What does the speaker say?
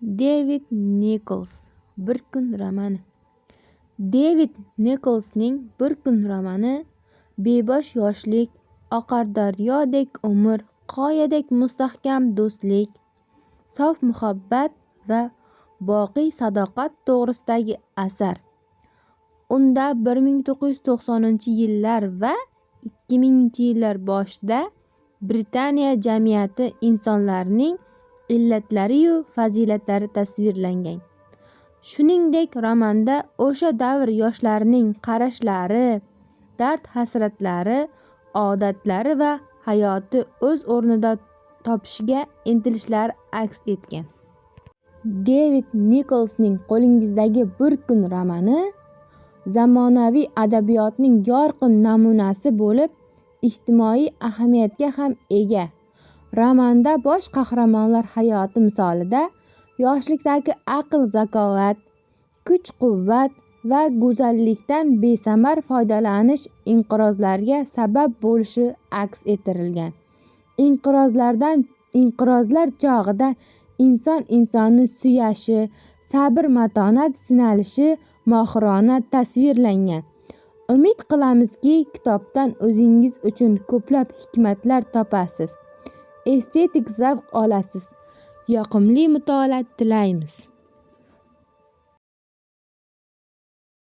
Devid Nikols Bir kun romani. Devid Nikolsning Bir kun romani bebosh yoshlik, oqar daryodek umr, qoyadek mustahkam do'stlik, sof muhabbat va boqiy sadoqat to'g'risidagi asar. Unda 1990-yillar va 2000-yillar boshida Britaniya jamiyati insonlarining illatlari-yu fazilatlari tasvirlangan. Shuningdek, romanda o'sha davr yoshlarining qarashlari, dard-hasratlari, odatlari va hayoti o'z o'rnida topishiga intilishlari aks etgan. Devid Nikolsning qo'lingizdagi Bir kun romani zamonaviy adabiyotning yorqin namunasi bo'lib, ijtimoiy ahamiyatga ham ega. Romanda bosh qahramonlar hayoti misolida yoshlikdagi aql-zakovat, kuch-quvvat va go'zallikdan besamar foydalanish inqirozlarga sabab bo'lishi aks ettirilgan. Inqirozlar chog'ida inson insonni suyashi, sabr-matonat sinalishi mohirona tasvirlangan. Umid qilamizki, kitobdan o'zingiz uchun ko'plab hikmatlar topasiz, estetik zavq olasiz. Yoqimli mutolaa tilaymiz.